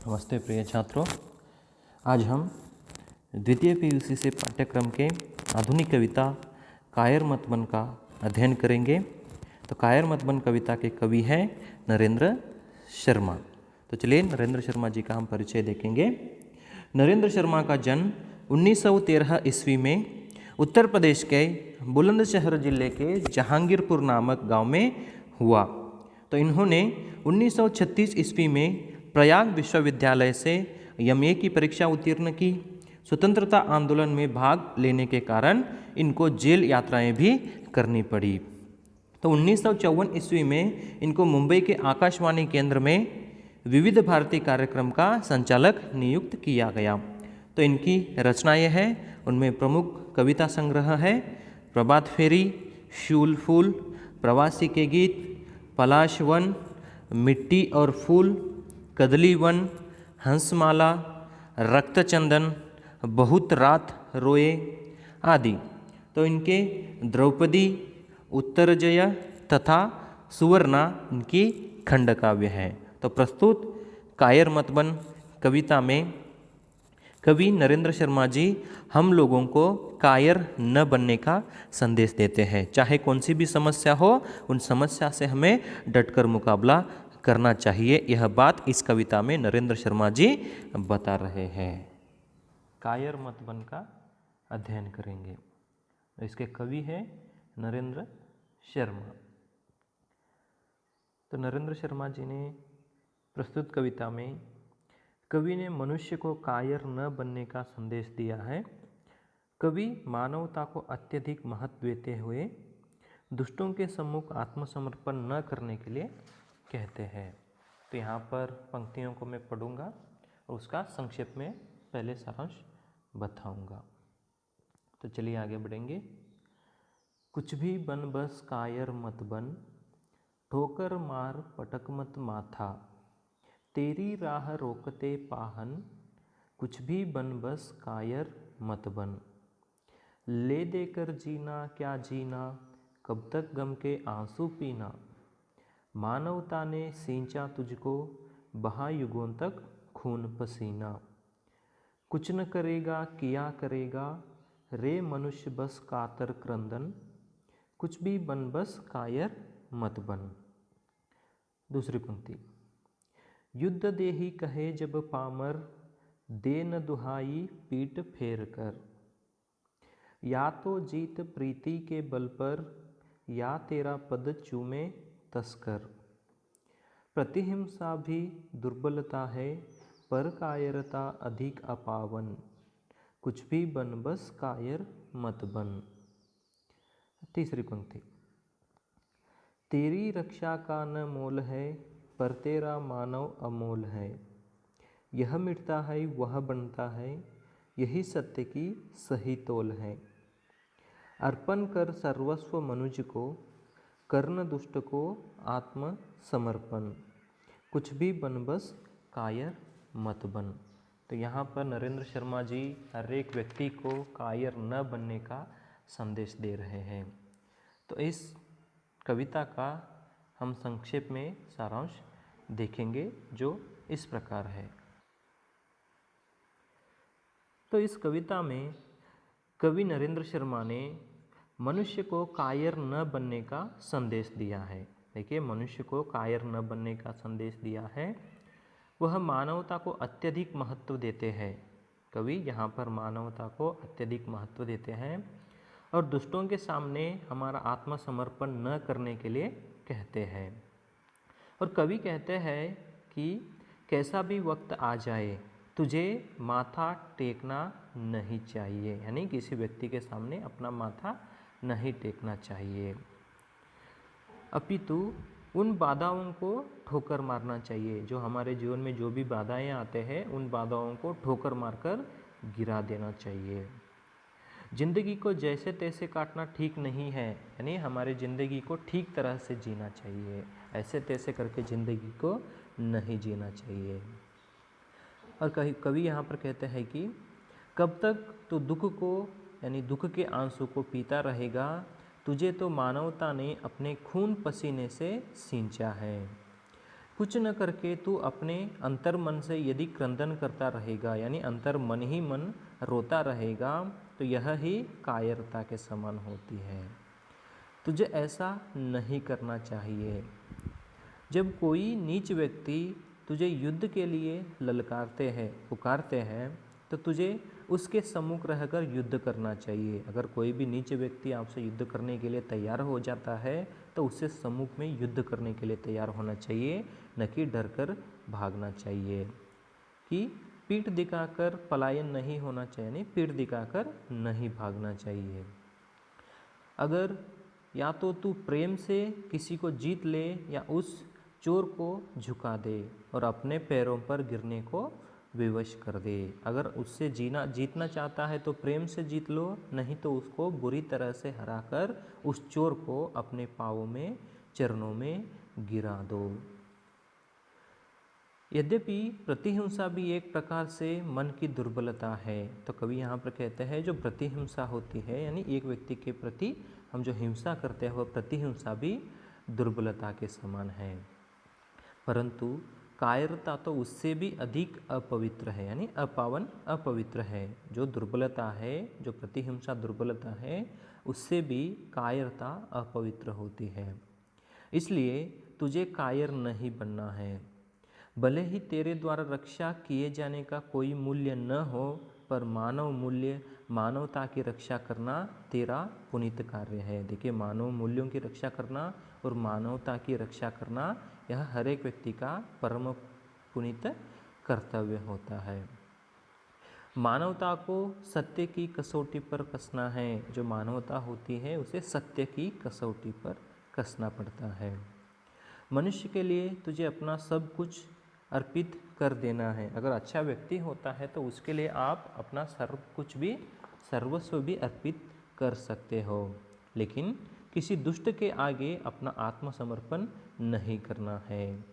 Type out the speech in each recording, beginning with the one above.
नमस्ते प्रिय छात्रों, आज हम द्वितीय पीयूसी से पाठ्यक्रम के आधुनिक कविता कायर मतबन का अध्ययन करेंगे। तो कायर मतबन कविता के कवि हैं नरेंद्र शर्मा। तो चलिए नरेंद्र शर्मा जी का हम परिचय देखेंगे। नरेंद्र शर्मा का जन्म 1913 ईस्वी में उत्तर प्रदेश के बुलंदशहर जिले के जहांगीरपुर नामक गांव में हुआ। तो इन्होंने 1936 ईस्वी में प्रयाग विश्वविद्यालय से एमए की परीक्षा उत्तीर्ण की। स्वतंत्रता आंदोलन में भाग लेने के कारण इनको जेल यात्राएं भी करनी पड़ी। तो 1954 ईस्वी में इनको मुंबई के आकाशवाणी केंद्र में विविध भारती कार्यक्रम का संचालक नियुक्त किया गया। तो इनकी रचनाएं हैं, उनमें प्रमुख कविता संग्रह है प्रभात फेरी, शूल फूल, प्रवासी के गीत, पलाश वन, मिट्टी और फूल, कदली वन, हंसमाला, रक्तचंदन, बहुत रात रोए आदि। तो इनके द्रौपदी, उत्तरजय तथा सुवर्णा इनकी खंड काव्य है। तो प्रस्तुत कायर मतबन कविता में कवि नरेंद्र शर्मा जी हम लोगों को कायर न बनने का संदेश देते हैं। चाहे कौन सी भी समस्या हो, उन समस्या से हमें डटकर मुकाबला करना चाहिए। यह बात इस कविता में नरेंद्र शर्मा जी बता रहे हैं। कायर मतबन का अध्ययन करेंगे। इसके कवि हैं नरेंद्र शर्मा। तो नरेंद्र शर्मा जी ने प्रस्तुत कविता में कवि ने मनुष्य को कायर न बनने का संदेश दिया है। कवि मानवता को अत्यधिक महत्व देते हुए दुष्टों के सम्मुख आत्मसमर्पण न करने के लिए कहते हैं। तो यहाँ पर पंक्तियों को मैं पढ़ूंगा और उसका संक्षेप में पहले सारांश बताऊंगा। तो चलिए आगे बढ़ेंगे। कुछ भी बन बस कायर मत बन, ठोकर मार पटक मत माथा, तेरी राह रोकते पाहन, कुछ भी बन बस कायर मत बन। ले देकर जीना क्या जीना, कब तक गम के आंसू पीना, मानवता ने सींचा तुझको, बहा युगों तक खून पसीना। कुछ न करेगा किया करेगा, रे मनुष्य बस कातर क्रंदन, कुछ भी बन बस कायर मत बन। दूसरी पंक्ति। युद्ध देही कहे जब पामर, दे न दुहाई पीठ फेर कर, या तो जीत प्रीति के बल पर, या तेरा पद चूमे तस्कर। प्रतिहिंसा भी दुर्बलता है, पर कायरता अधिक अपावन, कुछ भी बन बस कायर मत बन। तीसरी पंक्ति। तेरी रक्षा का न मोल है, पर तेरा मानव अमोल है, यह मिटता है वह बनता है, यही सत्य की सही तोल है। अर्पण कर सर्वस्व मनुज को, कर्ण दुष्ट को आत्म समर्पण, कुछ भी बन बस कायर मत बन। तो यहाँ पर नरेंद्र शर्मा जी हर एक व्यक्ति को कायर न बनने का संदेश दे रहे हैं। तो इस कविता का हम संक्षेप में सारांश देखेंगे जो इस प्रकार है। तो इस कविता में कवि नरेंद्र शर्मा ने मनुष्य को कायर न बनने का संदेश दिया है। देखिए, मनुष्य को कायर न बनने का संदेश दिया है। वह मानवता को अत्यधिक महत्व देते हैं। कवि यहाँ पर मानवता को अत्यधिक महत्व देते हैं और दुष्टों के सामने हमारा आत्मसमर्पण न करने के लिए कहते हैं। और कवि कहते हैं कि कैसा भी वक्त आ जाए, तुझे माथा टेकना नहीं चाहिए। यानी किसी व्यक्ति के सामने अपना माथा नहीं टेकना चाहिए, अपितु उन बाधाओं को ठोकर मारना चाहिए। जो हमारे जीवन में जो भी बाधाएं आते हैं, उन बाधाओं को ठोकर मारकर गिरा देना चाहिए। जिंदगी को जैसे तैसे काटना ठीक नहीं है, यानी हमारे ज़िंदगी को ठीक तरह से जीना चाहिए, ऐसे तैसे करके ज़िंदगी को नहीं जीना चाहिए। और कवि यहाँ पर कहते हैं कि कब तक तो दुख को यानी दुख के आंसू को पीता रहेगा, तुझे तो मानवता ने अपने खून पसीने से सींचा है। कुछ न करके तू अपने अंतर मन से यदि क्रंदन करता रहेगा, यानी अंतर मन ही मन रोता रहेगा, तो यह ही कायरता के समान होती है। तुझे ऐसा नहीं करना चाहिए। जब कोई नीच व्यक्ति तुझे युद्ध के लिए ललकारते हैं, पुकारते हैं, तो तुझे उसके सम्मुख रहकर युद्ध करना चाहिए। अगर कोई भी नीच व्यक्ति आपसे युद्ध करने के लिए तैयार हो जाता है तो उससे सम्मुख में युद्ध करने के लिए तैयार होना चाहिए, न कि डर कर भागना चाहिए। कि पीठ दिखाकर पलायन नहीं होना चाहिए, नहीं पीठ दिखाकर नहीं भागना चाहिए। अगर या तो तू प्रेम से किसी को जीत ले या उस चोर को झुका दे और अपने पैरों पर गिरने को विवश कर दे। अगर उससे जीतना चाहता है तो प्रेम से जीत लो, नहीं तो उसको बुरी तरह से हराकर उस चोर को अपने पाँवों में, चरणों में गिरा दो। यद्यपि प्रतिहिंसा भी एक प्रकार से मन की दुर्बलता है, तो कवि यहाँ पर कहते हैं जो प्रतिहिंसा होती है, यानी एक व्यक्ति के प्रति हम जो हिंसा करते हैं वह प्रतिहिंसा भी दुर्बलता के समान है। परंतु कायरता तो उससे भी अधिक अपवित्र है, यानी अपावन, अपवित्र है। जो दुर्बलता है, जो प्रतिहिंसा दुर्बलता है, उससे भी कायरता अपवित्र होती है। इसलिए तुझे कायर नहीं बनना है। भले ही तेरे द्वारा रक्षा किए जाने का कोई मूल्य न हो, पर मानव मूल्य, मानवता की रक्षा करना तेरा पुनीत कार्य है। देखिए, मानव मूल्यों की रक्षा करना और मानवता की रक्षा करना यह हर एक व्यक्ति का परम पुनीत कर्तव्य होता है। मानवता को सत्य की कसौटी पर कसना है। जो मानवता होती है उसे सत्य की कसौटी पर कसना पड़ता है। मनुष्य के लिए तुझे अपना सब कुछ अर्पित कर देना है। अगर अच्छा व्यक्ति होता है तो उसके लिए आप अपना सर्वस्व भी अर्पित कर सकते हो, लेकिन किसी दुष्ट के आगे अपना आत्मसमर्पण नहीं करना है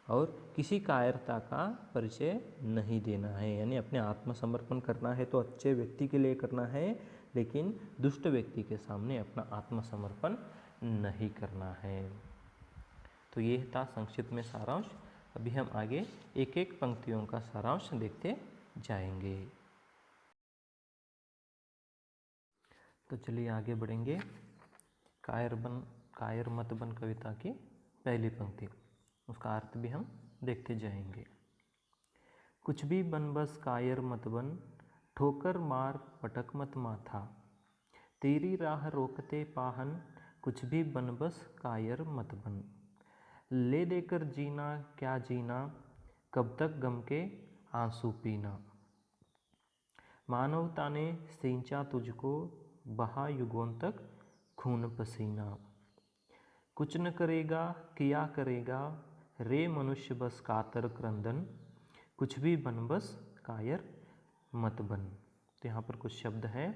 और किसी कायरता का परिचय नहीं देना है। यानी अपने आत्मसमर्पण करना है तो अच्छे व्यक्ति के लिए करना है, लेकिन दुष्ट व्यक्ति के सामने अपना आत्मसमर्पण नहीं करना है। तो ये था संक्षिप्त में सारांश। अभी हम आगे एक एक पंक्तियों का सारांश देखते जाएंगे। तो चलिए आगे बढ़ेंगे। कायर मत बन कविता की पहली पंक्ति, उसका अर्थ भी हम देखते जाएंगे। कुछ भी बन बस कायर मत बन, ठोकर मार पटक मत माथा, तेरी राह रोकते पाहन, कुछ भी बन बस कायर मत बन। ले देकर जीना क्या जीना, कब तक गम के आंसू पीना। मानवता ने सींचा तुझको, बहा युगों तक खून पसीना। कुछ न करेगा किया करेगा, रे मनुष्य बस कातर क्रंदन, कुछ भी बन बस कायर मत बन। तो यहाँ पर कुछ शब्द हैं।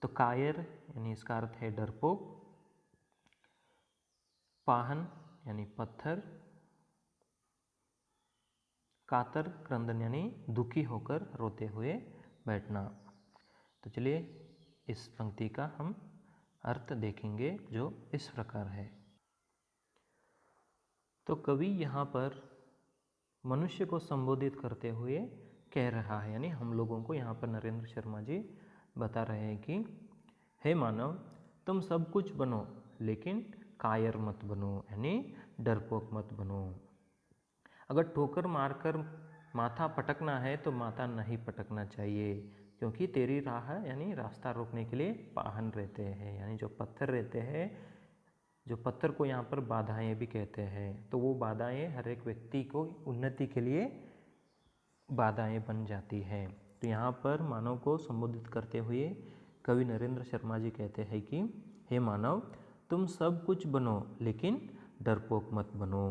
तो कायर यानी इसका अर्थ है डरपोक, पाहन यानी पत्थर, कातर क्रंदन यानी दुखी होकर रोते हुए बैठना। तो चलिए इस पंक्ति का हम अर्थ देखेंगे जो इस प्रकार है। तो कवि यहाँ पर मनुष्य को संबोधित करते हुए कह रहा है, यानी हम लोगों को यहाँ पर नरेंद्र शर्मा जी बता रहे हैं कि हे मानव, तुम सब कुछ बनो लेकिन कायर मत बनो, यानी डरपोक मत बनो। अगर ठोकर मारकर माथा पटकना है तो माथा नहीं पटकना चाहिए, क्योंकि तेरी राह यानी रास्ता रोकने के लिए पाहन रहते हैं, यानी जो पत्थर रहते हैं, जो पत्थर को यहाँ पर बाधाएं भी कहते हैं। तो वो बाधाएं हर एक व्यक्ति को उन्नति के लिए बाधाएं बन जाती हैं। तो यहाँ पर मानव को संबोधित करते हुए कवि नरेंद्र शर्मा जी कहते हैं कि हे मानव, तुम सब कुछ बनो लेकिन डरपोक मत बनो।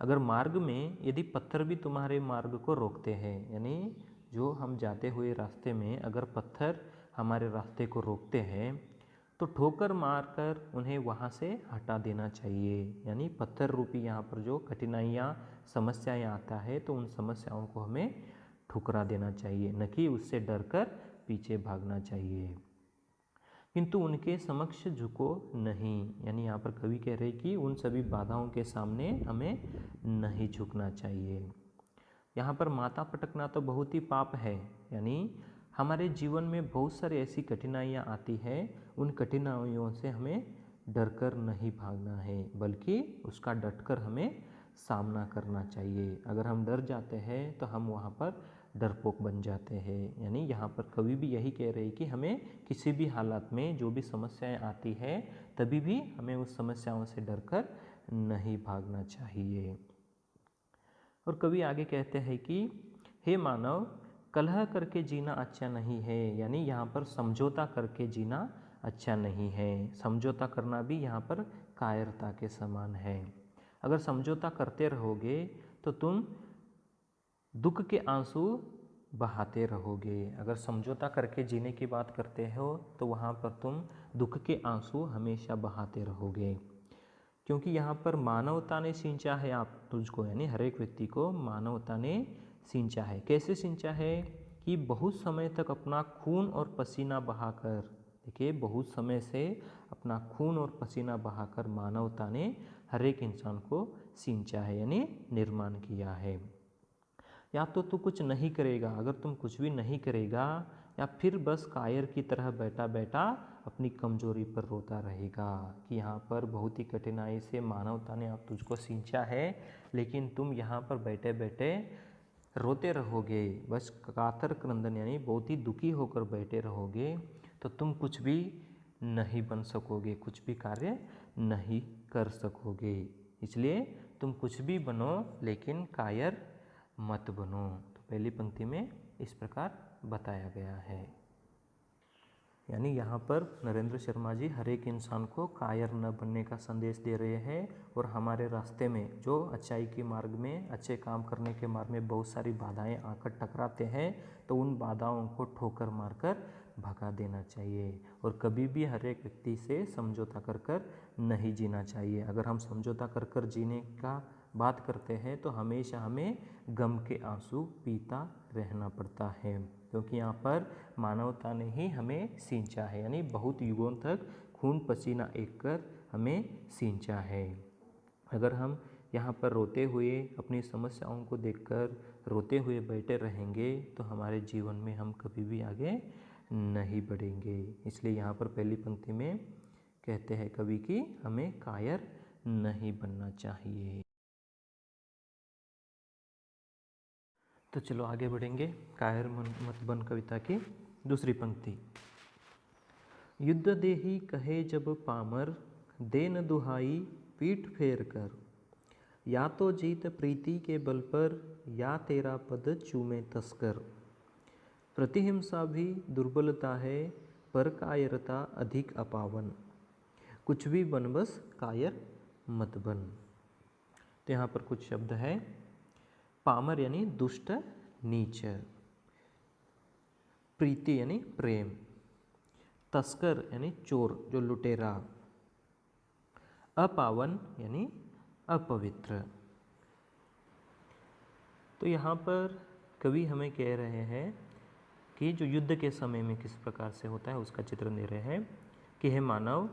अगर मार्ग में यदि पत्थर भी तुम्हारे मार्ग को रोकते हैं, यानी जो हम जाते हुए रास्ते में अगर पत्थर हमारे रास्ते को रोकते हैं तो ठोकर मारकर उन्हें वहाँ से हटा देना चाहिए। यानी पत्थर रूपी यहाँ पर जो कठिनाइयाँ, समस्याएं आता है तो उन समस्याओं को हमें ठुकरा देना चाहिए, न कि उससे डरकर पीछे भागना चाहिए। किंतु उनके समक्ष झुको नहीं। यानी यहाँ पर कवि कह रहे कि उन सभी बाधाओं के सामने हमें नहीं झुकना चाहिए। यहाँ पर माथा पटकना तो बहुत ही पाप है। यानी हमारे जीवन में बहुत सारी ऐसी कठिनाइयाँ आती हैं, उन कठिनाइयों से हमें डरकर नहीं भागना है, बल्कि उसका डटकर हमें सामना करना चाहिए। अगर हम डर जाते हैं तो हम वहाँ पर डरपोक बन जाते हैं। यानी यहाँ पर कवि भी यही कह रहे हैं कि हमें किसी भी हालात में जो भी समस्याएं आती है तभी भी हमें उस समस्याओं से डरकर नहीं भागना चाहिए। और कवि आगे कहते हैं कि हे मानव, कलह करके जीना अच्छा नहीं है। यानी यहाँ पर समझौता करके जीना अच्छा नहीं है। समझौता करना भी यहाँ पर कायरता के समान है। अगर समझौता करते रहोगे तो तुम दुख के आंसू बहाते रहोगे। अगर समझौता करके जीने की बात करते हो तो वहाँ पर तुम दुख के आंसू हमेशा बहाते रहोगे, क्योंकि यहाँ पर मानवता ने सींचा है आप तुझको, यानी हर एक व्यक्ति को मानवता ने सींचा है। कैसे सींचा है कि बहुत समय तक अपना खून और पसीना बहाकर, देखिए बहुत समय से अपना खून और पसीना बहाकर मानवता ने हर एक इंसान को सींचा है, यानी निर्माण किया है। या तो तू कुछ नहीं करेगा, अगर तुम कुछ भी नहीं करेगा, या फिर बस कायर की तरह बैठा बैठा अपनी कमजोरी पर रोता रहेगा कि यहाँ पर बहुत ही कठिनाई से मानवता ने आप तुझको सींचा है, लेकिन तुम यहाँ पर बैठे बैठे रोते रहोगे, बस कातर क्रंदन यानी बहुत ही दुखी होकर बैठे रहोगे, तो तुम कुछ भी नहीं बन सकोगे, कुछ भी कार्य नहीं कर सकोगे। इसलिए तुम कुछ भी बनो लेकिन कायर मत बनो। तो पहली पंक्ति में इस प्रकार बताया गया है। यानी यहाँ पर नरेंद्र शर्मा जी हर एक इंसान को कायर न बनने का संदेश दे रहे हैं, और हमारे रास्ते में जो अच्छाई के मार्ग में, अच्छे काम करने के मार्ग में बहुत सारी बाधाएं आकर टकराते हैं, तो उन बाधाओं को ठोकर मारकर भगा देना चाहिए। और कभी भी हर एक व्यक्ति से समझौता कर कर नहीं जीना चाहिए। अगर हम समझौता कर कर जीने का बात करते हैं तो हमेशा हमें गम के आंसू पीता रहना पड़ता है, क्योंकि यहाँ पर मानवता ने ही हमें सींचा है, यानी बहुत युगों तक खून पसीना एक कर हमें सींचा है। अगर हम यहाँ पर रोते हुए अपनी समस्याओं को देखकर रोते हुए बैठे रहेंगे तो हमारे जीवन में हम कभी भी आगे नहीं बढ़ेंगे। इसलिए यहाँ पर पहली पंक्ति में कहते हैं कवि कि हमें कायर नहीं बनना चाहिए। तो चलो आगे बढ़ेंगे। कायर मत बन कविता की दूसरी पंक्ति। युद्ध देही कहे जब पामर, देन दुहाई पीठ फेर कर, या तो जीत प्रीति के बल पर, या तेरा पद चूमे तस्कर। प्रतिहिंसा भी दुर्बलता है, पर कायरता अधिक अपावन, कुछ भी बन बस कायर मत बन। तो यहाँ पर कुछ शब्द है। पामर यानी दुष्ट नीच, प्रीति यानी प्रेम, तस्कर यानी चोर जो लुटेरा, अपावन यानी अपवित्र। तो यहाँ पर कवि हमें कह रहे हैं कि जो युद्ध के समय में किस प्रकार से होता है उसका चित्रण दे रहे हैं कि हे मानव,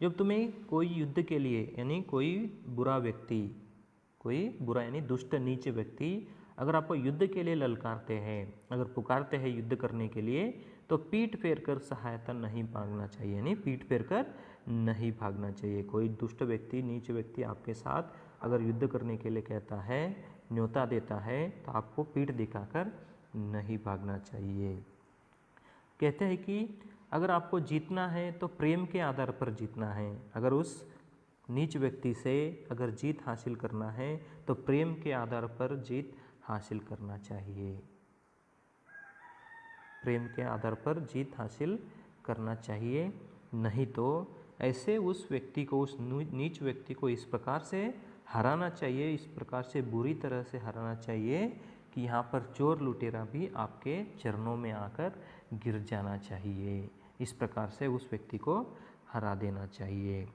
जब तुम्हें कोई युद्ध के लिए यानी कोई बुरा व्यक्ति, कोई बुरा यानी दुष्ट नीच व्यक्ति अगर आपको युद्ध के लिए ललकारते हैं, अगर पुकारते हैं युद्ध करने के लिए, तो पीठ फेर कर सहायता नहीं मांगना चाहिए, यानी पीठ फेर कर नहीं भागना चाहिए। कोई दुष्ट व्यक्ति नीच व्यक्ति आपके साथ अगर युद्ध करने के लिए कहता है, न्योता देता है, तो आपको पीठ दिखाकर नहीं भागना चाहिए। कहते हैं कि अगर आपको जीतना है तो प्रेम के आधार पर जीतना है। अगर उस नीच व्यक्ति से अगर जीत हासिल करना है तो प्रेम के आधार पर जीत हासिल करना चाहिए, प्रेम के आधार पर जीत हासिल करना चाहिए। नहीं तो ऐसे उस व्यक्ति को, उस नीच व्यक्ति को इस प्रकार से हराना चाहिए, इस प्रकार से बुरी तरह से हराना चाहिए कि यहाँ पर चोर लुटेरा भी आपके चरणों में आकर गिर जाना चाहिए। इस प्रकार से उस व्यक्ति को हरा देना चाहिए।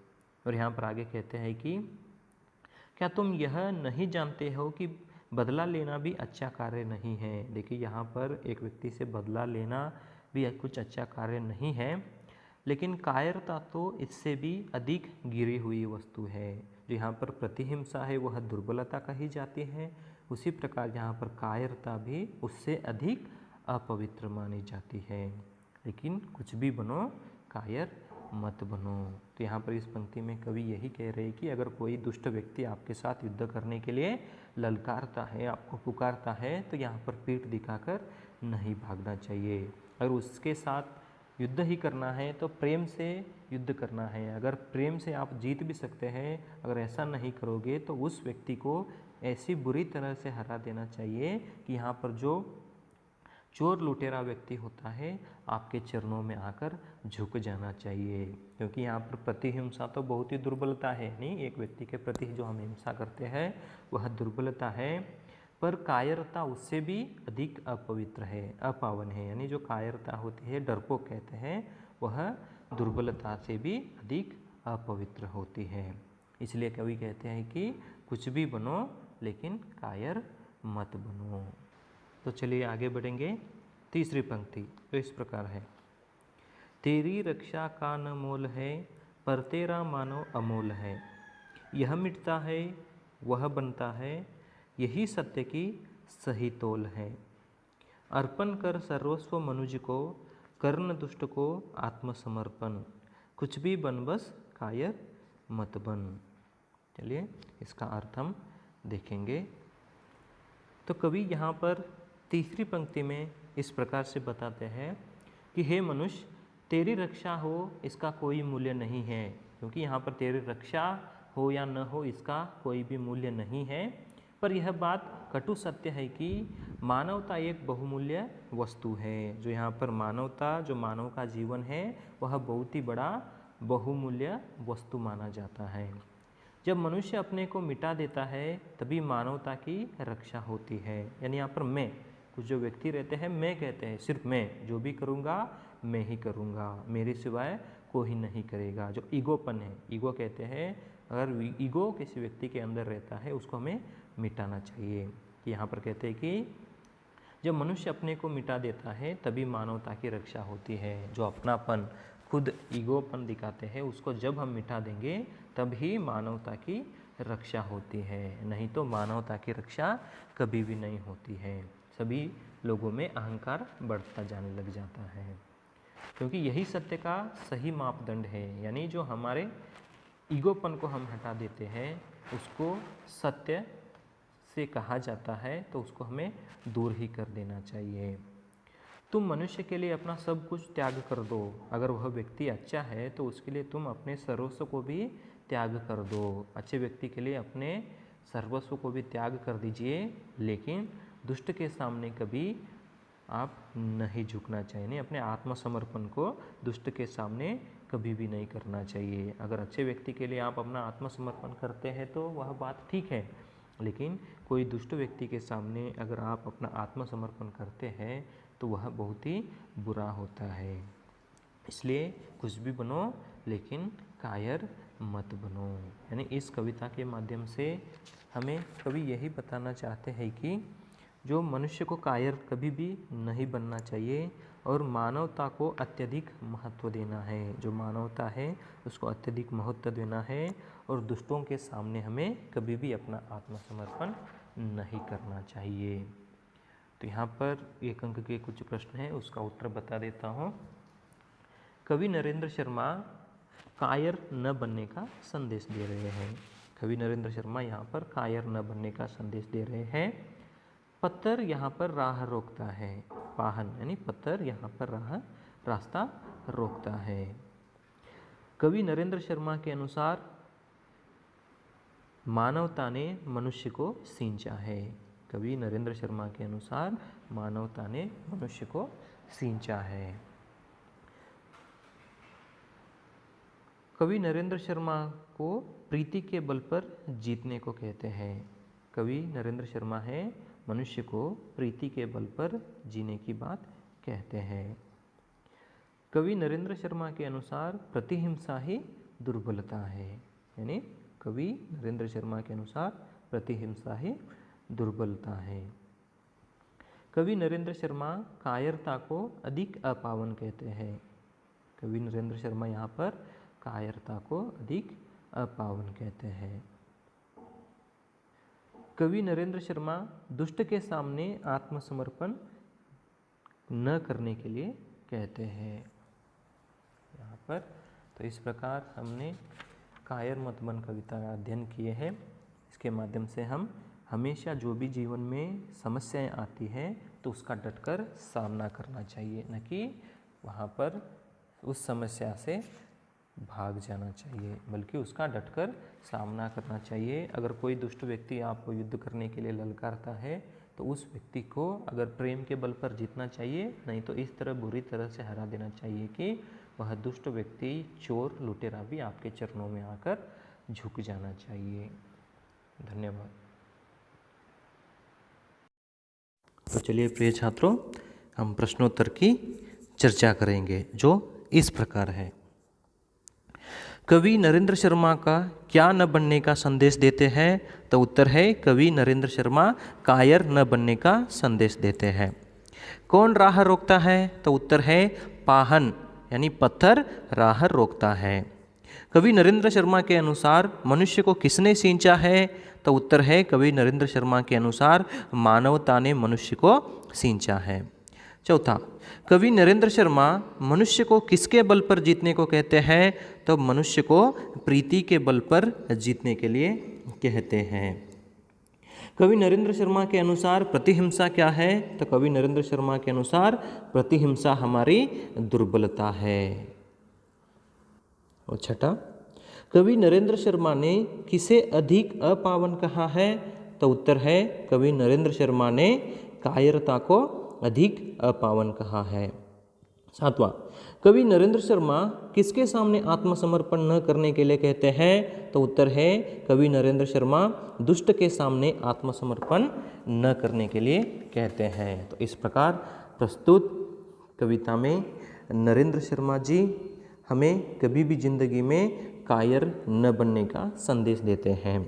और यहाँ पर आगे कहते हैं कि क्या तुम यह नहीं जानते हो कि बदला लेना भी अच्छा कार्य नहीं है। देखिए यहाँ पर एक व्यक्ति से बदला लेना भी कुछ अच्छा कार्य नहीं है, लेकिन कायरता तो इससे भी अधिक गिरी हुई वस्तु है। जो यहाँ पर प्रतिहिंसा है वह दुर्बलता कही जाती है, उसी प्रकार यहाँ पर कायरता भी उससे अधिक अपवित्र मानी जाती है। लेकिन कुछ भी बनो, कायर मत बनो। तो यहाँ पर इस पंक्ति में कवि यही कह रहे हैं कि अगर कोई दुष्ट व्यक्ति आपके साथ युद्ध करने के लिए ललकारता है, आपको पुकारता है, तो यहाँ पर पीठ दिखाकर नहीं भागना चाहिए। अगर उसके साथ युद्ध ही करना है तो प्रेम से युद्ध करना है। अगर प्रेम से आप जीत भी सकते हैं, अगर ऐसा नहीं करोगे तो उस व्यक्ति को ऐसी बुरी तरह से हरा देना चाहिए कि यहाँ पर जो चोर लुटेरा व्यक्ति होता है आपके चरणों में आकर झुक जाना चाहिए। क्योंकि यहाँ पर प्रतिहिंसा तो बहुत ही दुर्बलता है, नहीं, एक व्यक्ति के प्रति जो हम हिंसा करते हैं वह दुर्बलता है, पर कायरता उससे भी अधिक अपवित्र है, अपावन है। यानी जो कायरता होती है, डरपोक कहते हैं, वह दुर्बलता से भी अधिक अपवित्र होती है। इसलिए कवि कहते हैं कि कुछ भी बनो लेकिन कायर मत बनो। तो चलिए आगे बढ़ेंगे। तीसरी पंक्ति तो इस प्रकार है, तेरी रक्षा का न मोल है, पर तेरा मानो अमोल है। यह मिटता है वह बनता है, यही सत्य की सही तोल है। अर्पण कर सर्वस्व मनुज को, कर्ण दुष्ट को आत्मसमर्पण। कुछ भी बन बस कायर मत बन। चलिए इसका अर्थ हम देखेंगे। तो कवि यहाँ पर तीसरी पंक्ति में इस प्रकार से बताते हैं कि हे मनुष्य, तेरी रक्षा हो इसका कोई मूल्य नहीं है। क्योंकि यहाँ पर तेरी रक्षा हो या न हो इसका कोई भी मूल्य नहीं है, पर यह बात कटु सत्य है कि मानवता एक बहुमूल्य वस्तु है। जो यहाँ पर मानवता, जो मानव का जीवन है, वह बहुत ही बड़ा बहुमूल्य वस्तु माना जाता है। जब मनुष्य अपने को मिटा देता है तभी मानवता की रक्षा होती है। यानी यहाँ पर मैं, कुछ जो व्यक्ति रहते हैं मैं कहते हैं, सिर्फ मैं जो भी करूँगा मैं ही करूँगा, मेरे सिवाय कोई नहीं करेगा। जो ईगोपन है, ईगो कहते हैं, अगर ईगो किसी व्यक्ति के अंदर रहता है उसको हमें मिटाना चाहिए। कि यहाँ पर कहते हैं कि जब मनुष्य अपने को मिटा देता है तभी मानवता की रक्षा होती है। जो अपनापन, खुद ईगोपन दिखाते हैं, उसको जब हम मिटा देंगे तभी मानवता की रक्षा होती है, नहीं तो मानवता की रक्षा कभी भी नहीं होती है। सभी लोगों में अहंकार बढ़ता जाने लग जाता है, क्योंकि यही सत्य का सही मापदंड है। यानी जो हमारे ईगोपन को हम हटा देते हैं उसको सत्य से कहा जाता है, तो उसको हमें दूर ही कर देना चाहिए। तुम मनुष्य के लिए अपना सब कुछ त्याग कर दो। अगर वह व्यक्ति अच्छा है तो उसके लिए तुम अपने सर्वस्व को भी त्याग कर दो। अच्छे व्यक्ति के लिए अपने सर्वस्व को भी त्याग कर दीजिए, लेकिन दुष्ट के सामने कभी आप नहीं झुकना चाहिए। नहीं, अपने आत्मसमर्पण को दुष्ट के सामने कभी भी नहीं करना चाहिए। अगर अच्छे व्यक्ति के लिए आप अपना आत्मसमर्पण करते हैं तो वह बात ठीक है, लेकिन कोई दुष्ट व्यक्ति के सामने अगर आप अपना आत्मसमर्पण करते हैं तो वह बहुत ही बुरा होता है। इसलिए कुछ भी बनो लेकिन कायर मत बनो। यानी इस कविता के माध्यम से हमें कवि यही बताना चाहते हैं कि जो मनुष्य को कायर कभी भी नहीं बनना चाहिए और मानवता को अत्यधिक महत्व देना है। जो मानवता है उसको अत्यधिक महत्व देना है और दुष्टों के सामने हमें कभी भी अपना आत्मसमर्पण नहीं करना चाहिए। तो यहाँ पर एक अंक के कुछ प्रश्न हैं, उसका उत्तर बता देता हूँ। कवि नरेंद्र शर्मा कायर न बनने का संदेश दे रहे हैं। कवि नरेंद्र शर्मा यहाँ पर कायर न बनने का संदेश दे रहे हैं। पत्थर यहाँ पर राह रोकता है, वाहन यानी पत्थर यहाँ पर रास्ता रोकता है। कवि नरेंद्र शर्मा के अनुसार मानवता ने मनुष्य को सींचा है। कवि नरेंद्र शर्मा के अनुसार मानवता ने मनुष्य को सींचा है। कवि नरेंद्र शर्मा को प्रीति के बल पर जीतने को कहते हैं। कवि नरेंद्र शर्मा है मनुष्य को प्रीति के बल पर जीने की बात कहते हैं। कवि नरेंद्र शर्मा के अनुसार प्रतिहिंसा ही दुर्बलता है। यानी कवि नरेंद्र शर्मा के अनुसार प्रतिहिंसा ही दुर्बलता है। कवि नरेंद्र शर्मा कायरता को अधिक अपावन कहते हैं। कवि नरेंद्र शर्मा यहाँ पर कायरता को अधिक अपावन कहते हैं। कवि नरेंद्र शर्मा दुष्ट के सामने आत्मसमर्पण न करने के लिए कहते हैं यहाँ पर। तो इस प्रकार हमने कायर मत बन कविता का अध्ययन किए हैं। इसके माध्यम से हम हमेशा जो भी जीवन में समस्याएं आती हैं तो उसका डटकर सामना करना चाहिए, न कि वहाँ पर उस समस्या से भाग जाना चाहिए, बल्कि उसका डटकर सामना करना चाहिए। अगर कोई दुष्ट व्यक्ति आपको युद्ध करने के लिए ललकारता है तो उस व्यक्ति को अगर प्रेम के बल पर जीतना चाहिए, नहीं तो इस तरह बुरी तरह से हरा देना चाहिए कि वह दुष्ट व्यक्ति, चोर, लुटेरा भी आपके चरणों में आकर झुक जाना चाहिए। धन्यवाद। तो चलिए प्रिय छात्रों, हम प्रश्नोत्तर की चर्चा करेंगे जो इस प्रकार है। कवि नरेंद्र शर्मा का क्या न बनने का संदेश देते हैं? तो उत्तर है कवि नरेंद्र शर्मा कायर न बनने का संदेश देते हैं। कौन राह रोकता है? तो उत्तर है पाहन यानी पत्थर राह रोकता है। कवि नरेंद्र शर्मा के अनुसार मनुष्य को किसने सींचा है? तो उत्तर है कवि नरेंद्र शर्मा के अनुसार मानवता ने मनुष्य को सींचा है। चौथा, कवि नरेंद्र शर्मा मनुष्य को किसके बल पर जीतने को कहते हैं? तो मनुष्य को प्रीति के बल पर जीतने के लिए कहते हैं। कवि नरेंद्र शर्मा के अनुसार प्रतिहिंसा क्या है? तो कवि नरेंद्र शर्मा के अनुसार प्रतिहिंसा हमारी दुर्बलता है। और छठा, कवि नरेंद्र शर्मा ने किसे अधिक अपावन कहा है? तो उत्तर है कवि नरेंद्र शर्मा ने कायरता को अधिक अपावन कहा है। सातवां, कवि नरेंद्र शर्मा किसके सामने आत्मसमर्पण न करने के लिए कहते हैं? तो उत्तर है कवि नरेंद्र शर्मा दुष्ट के सामने आत्मसमर्पण न करने के लिए कहते हैं। तो इस प्रकार प्रस्तुत कविता में नरेंद्र शर्मा जी हमें कभी भी जिंदगी में कायर न बनने का संदेश देते हैं।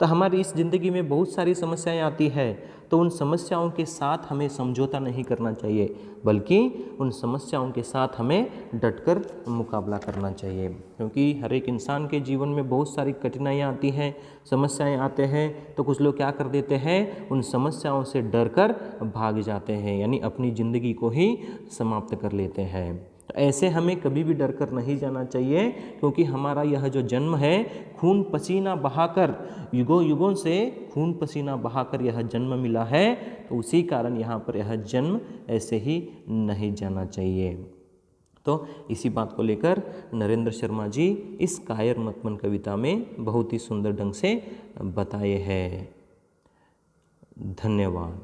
तो हमारी इस ज़िंदगी में बहुत सारी समस्याएं आती है, तो उन समस्याओं के साथ हमें समझौता नहीं करना चाहिए, बल्कि उन समस्याओं के साथ हमें डटकर मुकाबला करना चाहिए। क्योंकि हर एक इंसान के जीवन में बहुत सारी कठिनाइयाँ आती हैं, समस्याएं आते हैं, तो कुछ लोग क्या कर देते हैं, उन समस्याओं से डरकर भाग जाते हैं, यानी अपनी ज़िंदगी को ही समाप्त कर लेते हैं। तो ऐसे हमें कभी भी डरकर नहीं जाना चाहिए, क्योंकि हमारा यह जो जन्म है खून पसीना बहाकर, युगों युगों से खून पसीना बहाकर यह जन्म मिला है, तो उसी कारण यहाँ पर यह जन्म ऐसे ही नहीं जाना चाहिए। तो इसी बात को लेकर नरेंद्र शर्मा जी इस कायर मत बन कविता में बहुत ही सुंदर ढंग से बताए हैं। धन्यवाद।